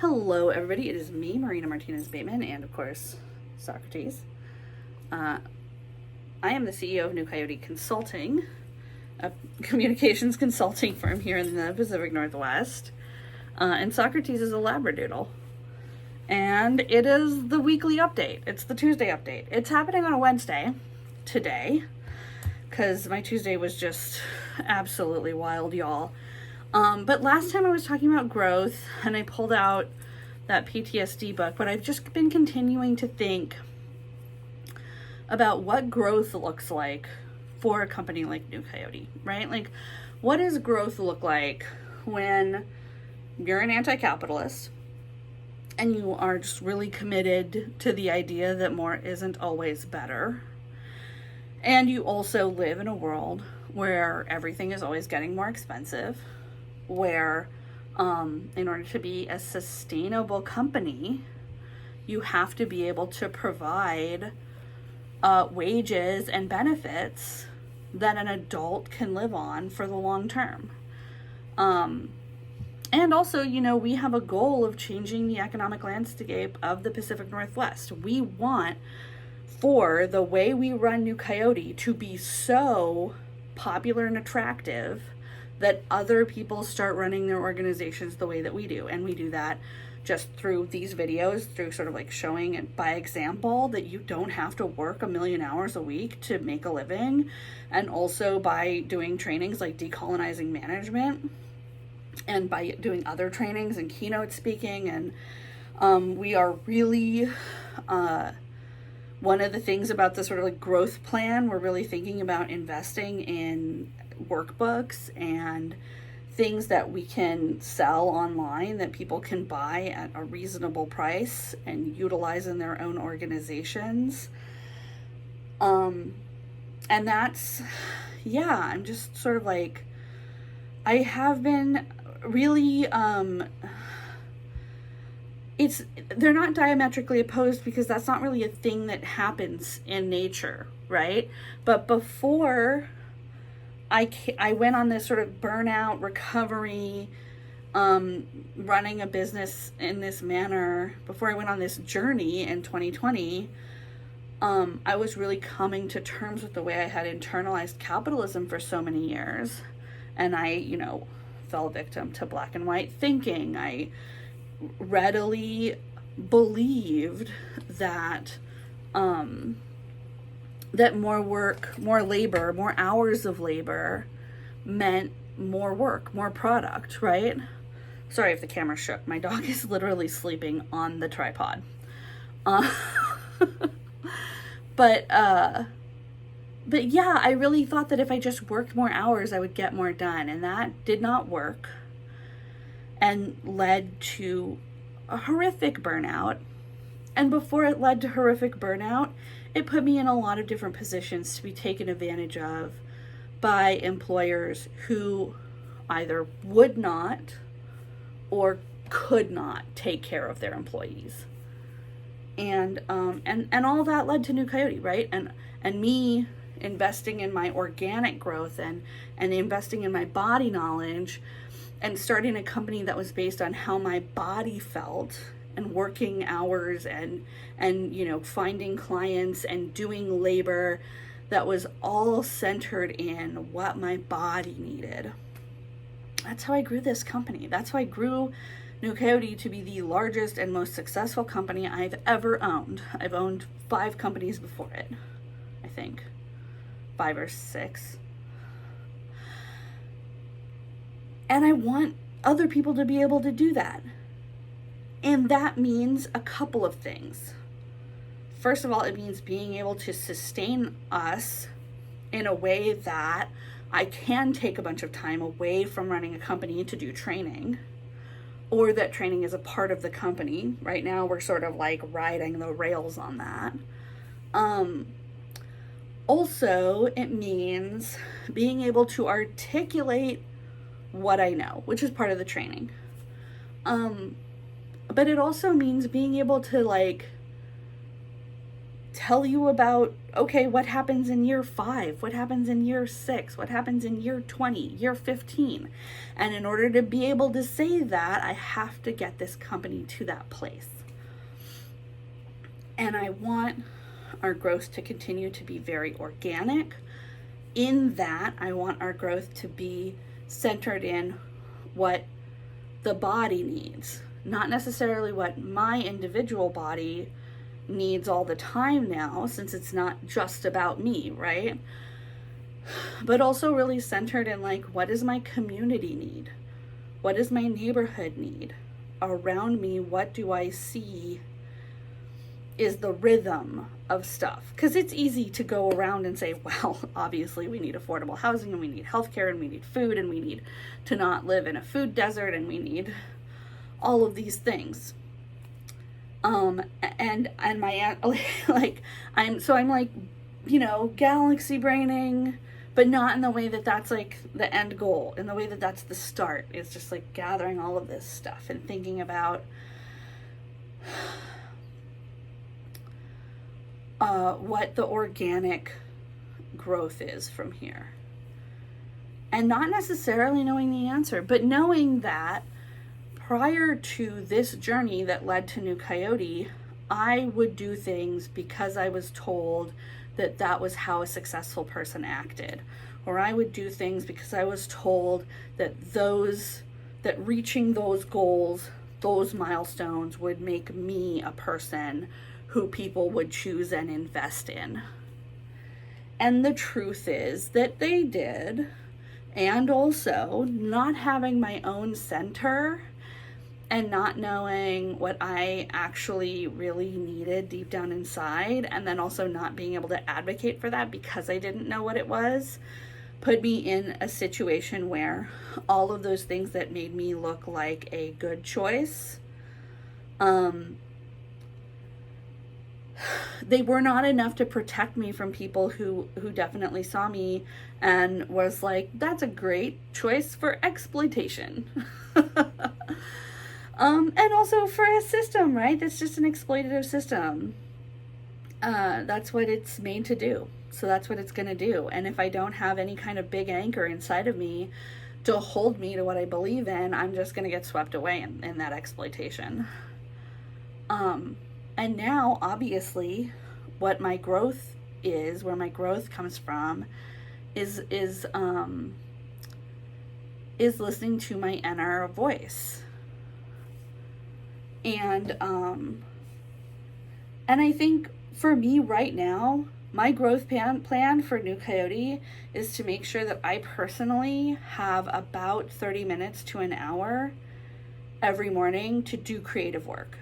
Hello, everybody. It is me, Martinez-Bateman, and of course, Socrates. I am the CEO of New Coyote Consulting, a communications consulting firm here in the Pacific Northwest. And Socrates is a labradoodle. And it is the weekly update. It's the Tuesday update. It's happening on a Wednesday today, because my Tuesday was just absolutely wild, y'all. But last time I was talking about growth, and I pulled out that PTSD book, but I've just been continuing to think about what growth looks like for a company like New Coyote, right? Like, what does growth look like when you're an anti-capitalist and you are just really committed to the idea that more isn't always better, and you also live in a world where everything is always getting more expensive, where in order to be a sustainable company, you have to be able to provide wages and benefits that an adult can live on for the long term. And also, we have a goal of changing the economic landscape of the Pacific Northwest. We want for the way we run New Coyote to be so popular and attractive that other people start running their organizations the way that we do. And we do that just through these videos, through sort of like showing it by example that you don't have to work 1,000,000 hours a week to make a living. And also by doing trainings like decolonizing management, and by doing other trainings and keynote speaking. And we are really, one of the things about the sort of like growth plan, we're really thinking about investing in workbooks and things that we can sell online that people can buy at a reasonable price and utilize in their own organizations. And that's, I'm just sort of like, I have been really, they're not diametrically opposed because that's not really a thing that happens in nature, right? But before I went on this sort of burnout recovery, running a business in this manner, before I went on this journey in 2020, I was really coming to terms with the way I had internalized capitalism for so many years. And I, fell victim to black and white thinking. I readily believed that that more work, more labor, more hours of labor meant more work, more product, right? Sorry if the camera shook. My dog is literally sleeping on the tripod. But yeah, I really thought that if I just worked more hours, I would get more done. And that did not work and led to a horrific burnout. And before it led to horrific burnout, it put me in a lot of different positions to be taken advantage of by employers who either would not or could not take care of their employees. And all that led to New Coyote, right? And me investing in my organic growth and investing in my body knowledge and starting a company that was based on how my body felt and working hours and finding clients and doing labor that was all centered in what my body needed. That's how I grew this company. That's how I grew New Coyote to be the largest and most successful company I've ever owned. I've owned 5 companies before it, I think. 5 or 6. And I want other people to be able to do that. And that means a couple of things. First of all, it means being able to sustain us in a way that I can take a bunch of time away from running a company to do training, or that training is a part of the company. Right now, we're sort of like riding the rails on that. Also, it means being able to articulate what I know, which is part of the training. But it also means being able to tell you about, okay, what happens in year 5, what happens in year 6, what happens in year 20, year 15. And in order to be able to say that, I have to get this company to that place. And I want our growth to continue to be very organic. In that, I want our growth to be centered in what the body needs, not necessarily what my individual body needs all the time now, since it's not just about me, right? But also really centered in like, what does my community need? What does my neighborhood need? Around me, what do I see is the rhythm of stuff? Because it's easy to go around and say, well, obviously we need affordable housing, and we need healthcare, and we need food, and we need to not live in a food desert, and we need all of these things. And my like I'm like, you know, galaxy braining, but not in the way that that's like the end goal. In the way that that's the start. It's just like gathering all of this stuff and thinking about what the organic growth is from here. And not necessarily knowing the answer, but knowing that prior to this journey that led to New Coyote, I would do things because I was told that that was how a successful person acted. Or I would do things because I was told that reaching those goals, those milestones would make me a person who people would choose and invest in. And the truth is that they did. And also not having my own center and not knowing what I actually really needed deep down inside, and then also not being able to advocate for that because I didn't know what it was, put me in a situation where all of those things that made me look like a good choice, they were not enough to protect me from people who definitely saw me and was like, that's a great choice for exploitation. And also for a system, right? That's just an exploitative system. That's what it's made to do. So that's what it's going to do. And if I don't have any kind of big anchor inside of me to hold me to what I believe in, I'm just going to get swept away in that exploitation. And now, obviously, what my growth is, where my growth comes from, is listening to my inner voice. And I think for me right now, my growth plan for New Coyote is to make sure that I personally have about 30 minutes to an hour every morning to do creative work.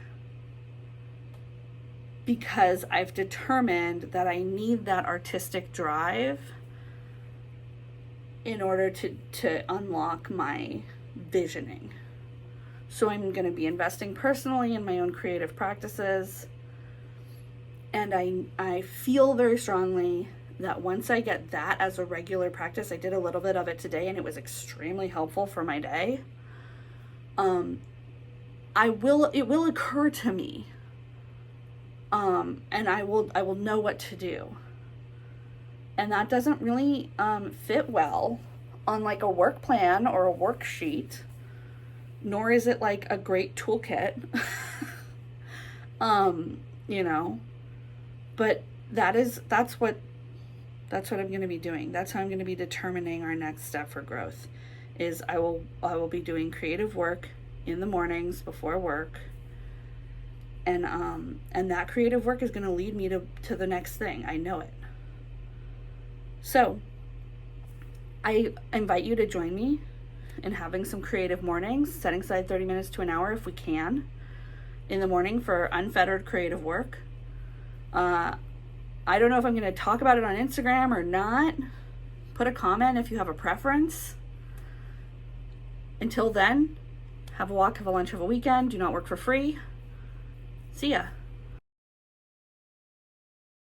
Because I've determined that I need that artistic drive in order to unlock my visioning. So I'm going to be investing personally in my own creative practices. And I feel very strongly that once I get that as a regular practice, I did a little bit of it today and it was extremely helpful for my day. It will occur to me. And I will know what to do. And that doesn't really fit well on like a work plan or a worksheet, nor is it like a great toolkit. You know, but that's what I'm going to be doing. That's how I'm going to be determining our next step for growth. Is I will be doing creative work in the mornings before work. And that creative work is going to lead me to the next thing. I know it. So I invite you to join me in having some creative mornings, setting aside 30 minutes to an hour if we can in the morning for unfettered creative work. I don't know if I'm going to talk about it on Instagram or not. Put a comment if you have a preference. Until then, have a walk, have a lunch, have a weekend. Do not work for free. See ya.